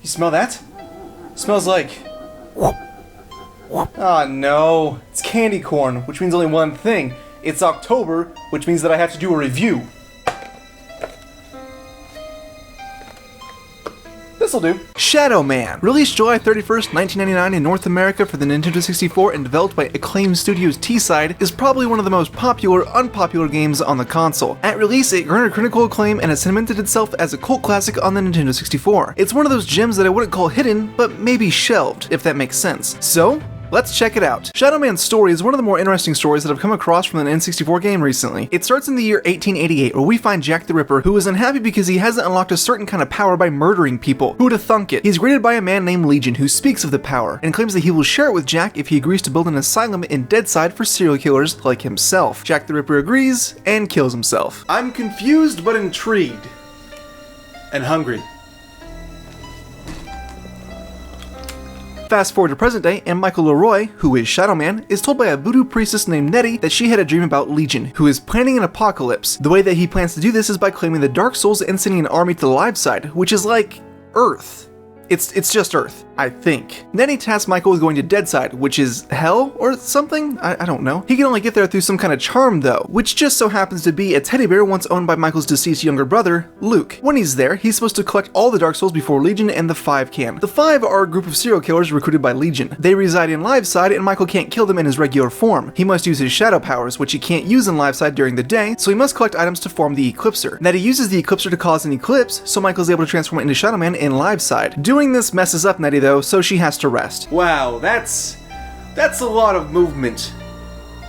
smell that? Smells like... Oh no, it's candy corn, which means only one thing. It's October, which means that I have to do a review. This'll do. Shadow Man. Released July 31st, 1999 in North America for the Nintendo 64 and developed by Acclaim Studios T-Side, is probably one of the most popular, unpopular games on the console. At release, it garnered critical acclaim and has cemented itself as a cult classic on the Nintendo 64. It's one of those gems that I wouldn't call hidden, but maybe shelved, if that makes sense. So, let's check it out. Shadow Man's story is one of the more interesting stories that I've come across from an N64 game recently. It starts in the year 1888, where we find Jack the Ripper, who is unhappy because he hasn't unlocked a certain kind of power by murdering people. Who'd have thunk it? He's greeted by a man named Legion, who speaks of the power, and claims that he will share it with Jack if he agrees to build an asylum in Deadside for serial killers like himself. Jack the Ripper agrees, and kills himself. I'm confused but intrigued. And hungry. Fast forward to present day, and Michael Leroy, who is Shadow Man, is told by a voodoo priestess named Nettie that she had a dream about Legion, who is planning an apocalypse. The way that he plans to do this is by claiming the Dark Souls and sending an army to the live side, which is like Earth. It's just Earth, I think. Nettie tasks Michael with going to Deadside, which is hell or something? I don't know. He can only get there through some kind of charm though, which just so happens to be a teddy bear once owned by Michael's deceased younger brother, Luke. When he's there, he's supposed to collect all the Dark Souls before Legion and the Five can. The Five are a group of serial killers recruited by Legion. They reside in Liveside and Michael can't kill them in his regular form. He must use his shadow powers, which he can't use in Liveside during the day, so he must collect items to form the Eclipser. Nettie uses the Eclipser to cause an eclipse, so Michael's able to transform it into Shadow Man in Liveside. Doing this messes up Nettie though, so she has to rest. Wow, that's a lot of movement.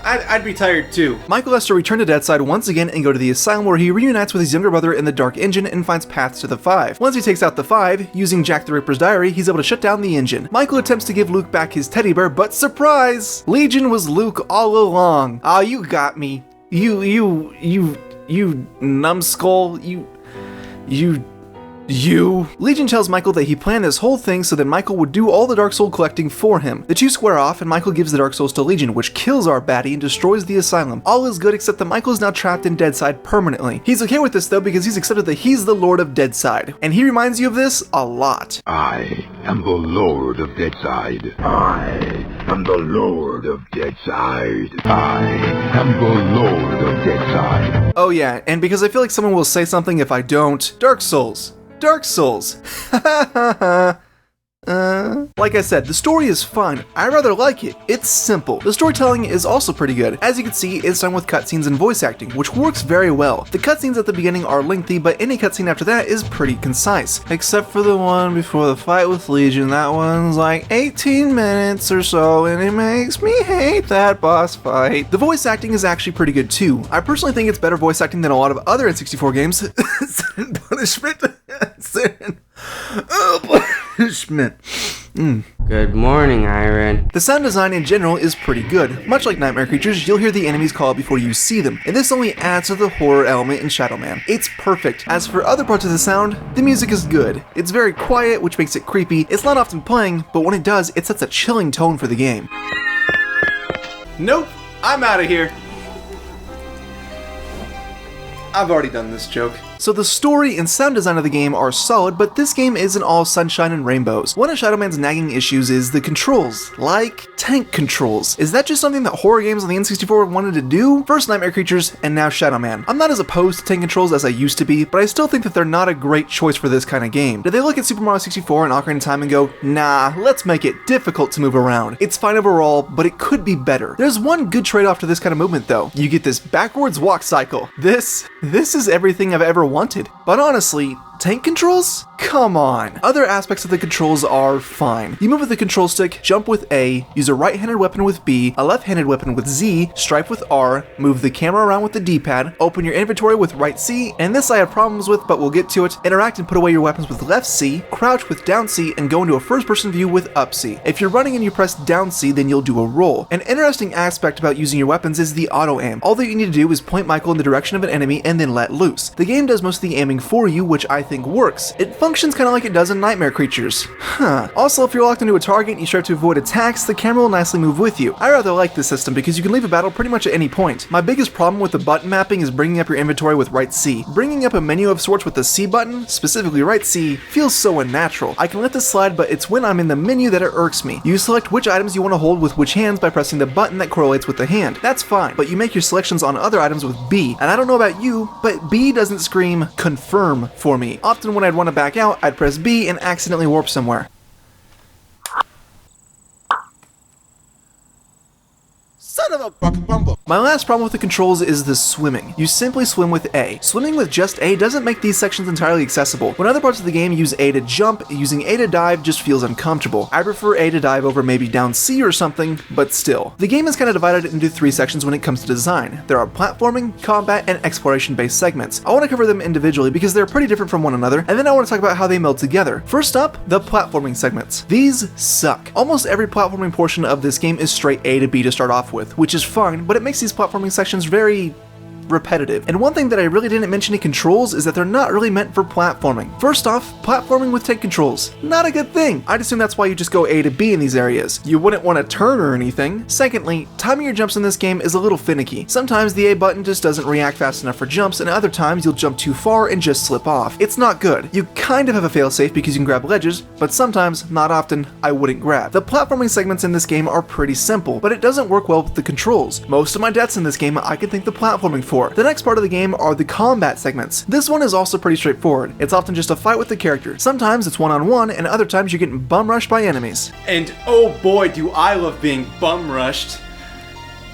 I'd be tired too. Michael has to return to Deadside once again and go to the asylum where he reunites with his younger brother in the Dark Engine and finds paths to the Five. Once he takes out the Five, using Jack the Ripper's diary, he's able to shut down the engine. Michael attempts to give Luke back his teddy bear, but surprise! Legion was Luke all along. Ah, you got me. You numbskull, you. Legion tells Michael that he planned this whole thing so that Michael would do all the Dark Soul collecting for him. The two square off and Michael gives the Dark Souls to Legion, which kills our baddie and destroys the asylum. All is good except that Michael is now trapped in Deadside permanently. He's okay with this though because he's accepted that he's the Lord of Deadside. And he reminds you of this a lot. I am the Lord of Deadside. I am the Lord of Deadside. I am the Lord of Deadside. Oh yeah, and because I feel like someone will say something if I don't, Dark Souls. Dark Souls. Like I said, the story is fine. I rather like it. It's simple. The storytelling is also pretty good. As you can see, it's done with cutscenes and voice acting, which works very well. The cutscenes at the beginning are lengthy, but any cutscene after that is pretty concise. Except for the one before the fight with Legion, that one's like 18 minutes or so, and it makes me hate that boss fight. The voice acting is actually pretty good too. I personally think it's better voice acting than a lot of other N64 games. Punishment. Punishment. Good morning, Iron. The sound design in general is pretty good. Much like Nightmare Creatures, you'll hear the enemies call out before you see them, and this only adds to the horror element in Shadow Man. It's perfect. As for other parts of the sound, the music is good. It's very quiet, which makes it creepy. It's not often playing, but when it does, it sets a chilling tone for the game. Nope, I'm out of here. I've already done this joke. So the story and sound design of the game are solid, but this game isn't all sunshine and rainbows. One of Shadow Man's nagging issues is the controls, like tank controls. Is that just something that horror games on the N64 wanted to do? First Nightmare Creatures, and now Shadow Man. I'm not as opposed to tank controls as I used to be, but I still think that they're not a great choice for this kind of game. Did they look at Super Mario 64 and Ocarina of Time and go, nah, let's make it difficult to move around. It's fine overall, but it could be better. There's one good trade-off to this kind of movement though. You get this backwards walk cycle. This is everything I've ever wanted. But honestly, tank controls? Come on. Other aspects of the controls are fine. You move with the control stick, jump with A, use a right-handed weapon with B, a left-handed weapon with Z, stripe with R, move the camera around with the D-pad, open your inventory with right C, and this I have problems with, but we'll get to it, interact and put away your weapons with left C, crouch with down C, and go into a first-person view with up C. If you're running and you press down C, then you'll do a roll. An interesting aspect about using your weapons is the auto-aim. All that you need to do is point Michael in the direction of an enemy and then let loose. The game does most of the aiming for you, which I think works. It functions kind of like it does in Nightmare Creatures. Also, if you're locked into a target and you strive to avoid attacks, the camera will nicely move with you. I rather like this system because you can leave a battle pretty much at any point. My biggest problem with the button mapping is bringing up your inventory with right C. Bringing up a menu of sorts with the C button, specifically right C, feels so unnatural. I can let this slide, but it's when I'm in the menu that it irks me. You select which items you want to hold with which hands by pressing the button that correlates with the hand. That's fine, but you make your selections on other items with B, and I don't know about you, but B doesn't scream confirm for me. Often when I'd want to back out, I'd press B and accidentally warp somewhere. Son of a bumble. My last problem with the controls is the swimming. You simply swim with A. Swimming with just A doesn't make these sections entirely accessible. When other parts of the game use A to jump, using A to dive just feels uncomfortable. I prefer A to dive over maybe down C or something, but still. The game is kind of divided into 3 sections when it comes to design. There are platforming, combat, and exploration-based segments. I want to cover them individually because they're pretty different from one another, and then I want to talk about how they meld together. First up, the platforming segments. These suck. Almost every platforming portion of this game is straight A to B to start off with, which is fine, but it makes these platforming sections very repetitive. And one thing that I really didn't mention in controls is that they're not really meant for platforming. First off, platforming with tank controls. Not a good thing. I'd assume that's why you just go A to B in these areas. You wouldn't want to turn or anything. Secondly, timing your jumps in this game is a little finicky. Sometimes the A button just doesn't react fast enough for jumps, and other times you'll jump too far and just slip off. It's not good. You kind of have a failsafe because you can grab ledges, but sometimes, not often, I wouldn't grab. The platforming segments in this game are pretty simple, but it doesn't work well with the controls. Most of my deaths in this game I can thank the platforming for. The next part of the game are the combat segments. This one is also pretty straightforward. It's often just a fight with the character. Sometimes it's one-on-one, and other times you're getting bum rushed by enemies. And oh boy, do I love being bum rushed.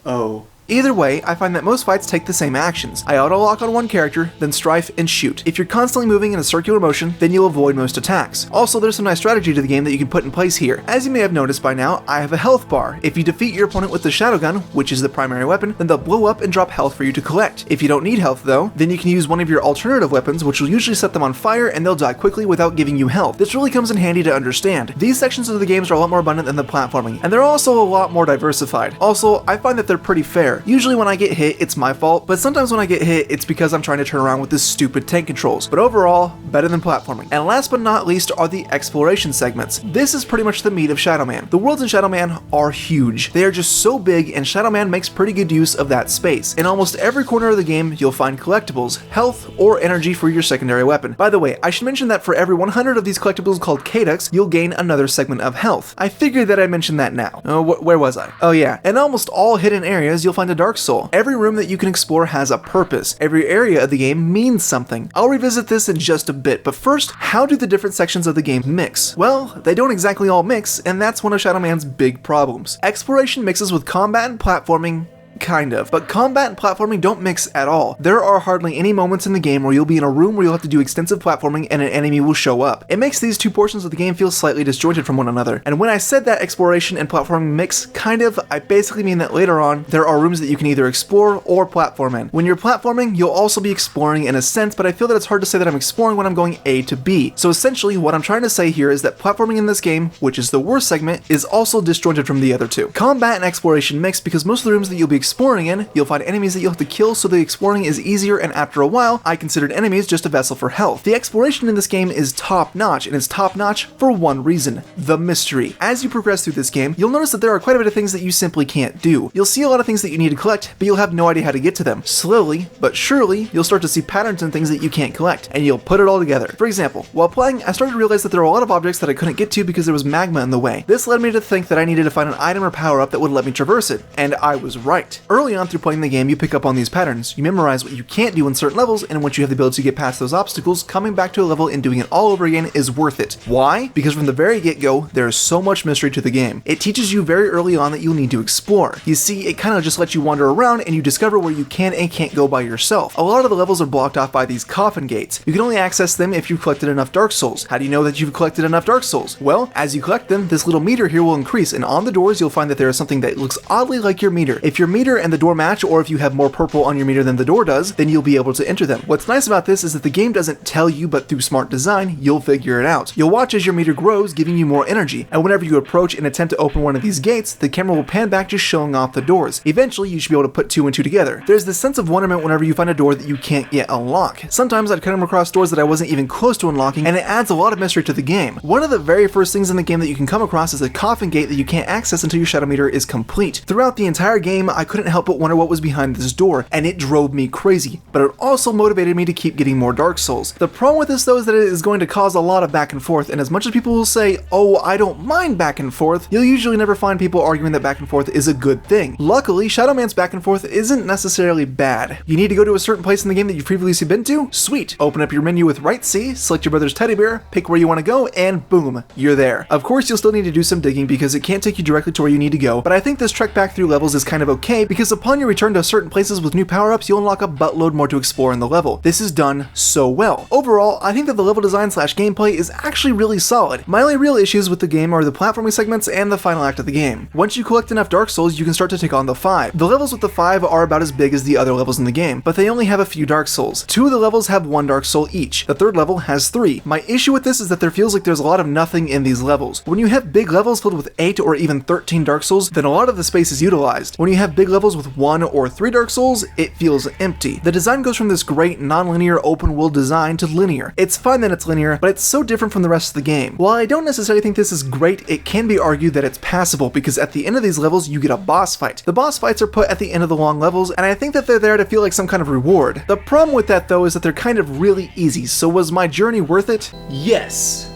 Oh. Either way, I find that most fights take the same actions. I auto-lock on one character, then strafe and shoot. If you're constantly moving in a circular motion, then you'll avoid most attacks. Also, there's some nice strategy to the game that you can put in place here. As you may have noticed by now, I have a health bar. If you defeat your opponent with the shadow gun, which is the primary weapon, then they'll blow up and drop health for you to collect. If you don't need health though, then you can use one of your alternative weapons, which will usually set them on fire and they'll die quickly without giving you health. This really comes in handy to understand. These sections of the games are a lot more abundant than the platforming, and they're also a lot more diversified. Also, I find that they're pretty fair. Usually when I get hit, it's my fault, but sometimes when I get hit, it's because I'm trying to turn around with this stupid tank controls. But overall, better than platforming. And last but not least are the exploration segments. This is pretty much the meat of Shadow Man. The worlds in Shadow Man are huge. They are just so big, and Shadow Man makes pretty good use of that space. In almost every corner of the game, you'll find collectibles, health, or energy for your secondary weapon. By the way, I should mention that for every 100 of these collectibles called K-Ducks, you'll gain another segment of health. I figured that I mentioned that now. Where was I? Oh yeah. In almost all hidden areas, you'll find a Dark Soul. Every room that you can explore has a purpose. Every area of the game means something. I'll revisit this in just a bit, but first, how do the different sections of the game mix? Well, they don't exactly all mix, and that's one of Shadow Man's big problems. Exploration mixes with combat and platforming, kind of. But combat and platforming don't mix at all. There are hardly any moments in the game where you'll be in a room where you'll have to do extensive platforming and an enemy will show up. It makes these two portions of the game feel slightly disjointed from one another. And when I said that exploration and platforming mix, kind of, I basically mean that later on, there are rooms that you can either explore or platform in. When you're platforming, you'll also be exploring in a sense, but I feel that it's hard to say that I'm exploring when I'm going A to B. So essentially, what I'm trying to say here is that platforming in this game, which is the worst segment, is also disjointed from the other two. Combat and exploration mix because most of the rooms that you'll be exploring in, you'll find enemies that you'll have to kill, so the exploring is easier, and after a while, I considered enemies just a vessel for health. The exploration in this game is top-notch, and it's top-notch for one reason: the mystery. As you progress through this game, you'll notice that there are quite a bit of things that you simply can't do. You'll see a lot of things that you need to collect, but you'll have no idea how to get to them. Slowly, but surely, you'll start to see patterns in things that you can't collect, and you'll put it all together. For example, while playing, I started to realize that there were a lot of objects that I couldn't get to because there was magma in the way. This led me to think that I needed to find an item or power-up that would let me traverse it, and I was right. Early on through playing the game, you pick up on these patterns. You memorize what you can't do in certain levels, and once you have the ability to get past those obstacles, coming back to a level and doing it all over again is worth it. Why? Because from the very get-go, there is so much mystery to the game. It teaches you very early on that you'll need to explore. You see, it kind of just lets you wander around and you discover where you can and can't go by yourself. A lot of the levels are blocked off by these coffin gates. You can only access them if you've collected enough Dark Souls. How do you know that you've collected enough Dark Souls? Well, as you collect them, this little meter here will increase, and on the doors you'll find that there is something that looks oddly like your meter. If your meter meter and the door match, or if you have more purple on your meter than the door does, then you'll be able to enter them. What's nice about this is that the game doesn't tell you, but through smart design, you'll figure it out. You'll watch as your meter grows, giving you more energy, and whenever you approach and attempt to open one of these gates, the camera will pan back just showing off the doors. Eventually, you should be able to put 2 and 2 together. There's this sense of wonderment whenever you find a door that you can't yet unlock. Sometimes I'd come across doors that I wasn't even close to unlocking, and it adds a lot of mystery to the game. One of the very first things in the game that you can come across is a coffin gate that you can't access until your shadow meter is complete. Throughout the entire game, I couldn't help but wonder what was behind this door, and it drove me crazy, but it also motivated me to keep getting more Dark Souls. The problem with this though is that it is going to cause a lot of back and forth, and as much as people will say, oh, I don't mind back and forth, you'll usually never find people arguing that back and forth is a good thing. Luckily, Shadow Man's back and forth isn't necessarily bad. You need to go to a certain place in the game that you've previously been to? Sweet. Open up your menu with right C, select your brother's teddy bear, pick where you want to go, and boom, you're there. Of course, you'll still need to do some digging because it can't take you directly to where you need to go, but I think this trek back through levels is kind of okay because upon your return to certain places with new power-ups, you'll unlock a buttload more to explore in the level. This is done so well. Overall, I think that the level design / gameplay is actually really solid. My only real issues with the game are the platforming segments and the final act of the game. Once you collect enough Dark Souls, you can start to take on the 5. The levels with the 5 are about as big as the other levels in the game, but they only have a few Dark Souls. 2 of the levels have 1 Dark Soul each. The 3rd level has 3. My issue with this is that there feels like there's a lot of nothing in these levels. When you have big levels filled with 8 or even 13 Dark Souls, then a lot of the space is utilized. When you have big levels with 1 or 3 Dark Souls, it feels empty. The design goes from this great non-linear open world design to linear. It's fine that it's linear, but it's so different from the rest of the game. While I don't necessarily think this is great, it can be argued that it's passable because at the end of these levels, you get a boss fight. The boss fights are put at the end of the long levels, and I think that they're there to feel like some kind of reward. The problem with that though is that they're kind of really easy, so was my journey worth it? Yes.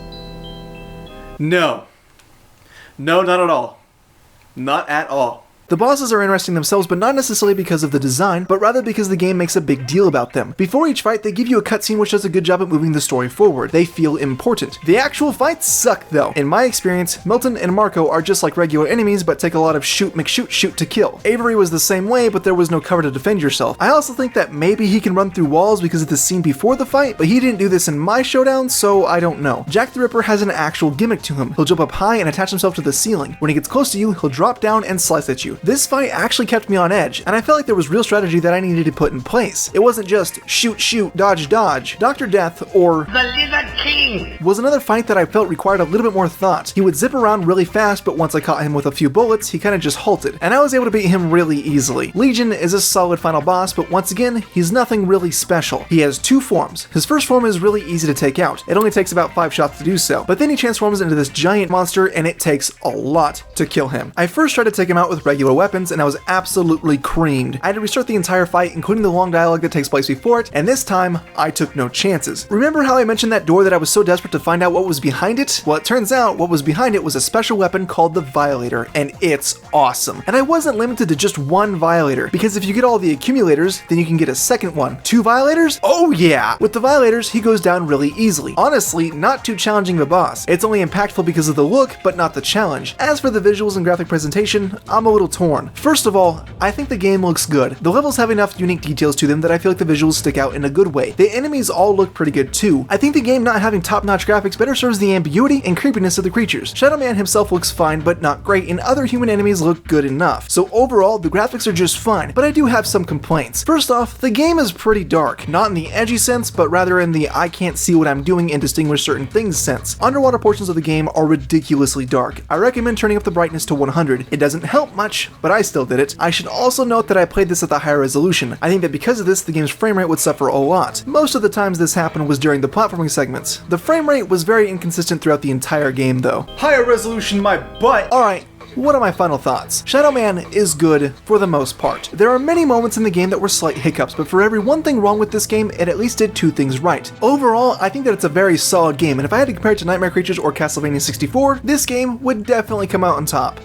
No. No, not at all. Not at all. The bosses are interesting themselves, but not necessarily because of the design, but rather because the game makes a big deal about them. Before each fight, they give you a cutscene which does a good job at moving the story forward. They feel important. The actual fights suck though. In my experience, Milton and Marco are just like regular enemies, but take a lot of shoot to kill. Avery was the same way, but there was no cover to defend yourself. I also think that maybe he can run through walls because of the scene before the fight, but he didn't do this in my showdown, so I don't know. Jack the Ripper has an actual gimmick to him. He'll jump up high and attach himself to the ceiling. When he gets close to you, he'll drop down and slice at you. This fight actually kept me on edge, and I felt like there was real strategy that I needed to put in place. It wasn't just shoot, dodge. Dr. Death, or The Lizard King! was another fight that I felt required a little bit more thought. He would zip around really fast, but once I caught him with a few bullets, he kind of just halted, and I was able to beat him really easily. Legion is a solid final boss, but once again, he's nothing really special. He has 2 forms. His first form is really easy to take out. It only takes about 5 shots to do so, but then he transforms into this giant monster, and it takes a lot to kill him. I first tried to take him out with regular weapons, and I was absolutely creamed. I had to restart the entire fight, including the long dialogue that takes place before it, and this time, I took no chances. Remember how I mentioned that door that I was so desperate to find out what was behind it? Well, it turns out what was behind it was a special weapon called the Violator, and it's awesome. And I wasn't limited to just 1 Violator, because if you get all the accumulators, then you can get a second one. 2 Violators? Oh yeah! With the Violators, he goes down really easily. Honestly, not too challenging of a boss. It's only impactful because of the look, but not the challenge. As for the visuals and graphic presentation, I'm a little torn. First of all, I think the game looks good. The levels have enough unique details to them that I feel like the visuals stick out in a good way. The enemies all look pretty good too. I think the game not having top-notch graphics better serves the ambiguity and creepiness of the creatures. Shadow Man himself looks fine, but not great, and other human enemies look good enough. So overall, the graphics are just fine, but I do have some complaints. First off, the game is pretty dark, not in the edgy sense, but rather in the I can't see what I'm doing and distinguish certain things sense. Underwater portions of the game are ridiculously dark. I recommend turning up the brightness to 100. It doesn't help much, but I still did it. I should also note that I played this at the higher resolution. I think that because of this, the game's frame rate would suffer a lot. Most of the times this happened was during the platforming segments. The frame rate was very inconsistent throughout the entire game though. Higher resolution, my butt! Alright, what are my final thoughts? Shadow Man is good for the most part. There are many moments in the game that were slight hiccups, but for every one thing wrong with this game, it at least did 2 things right. Overall, I think that it's a very solid game, and if I had to compare it to Nightmare Creatures or Castlevania 64, this game would definitely come out on top.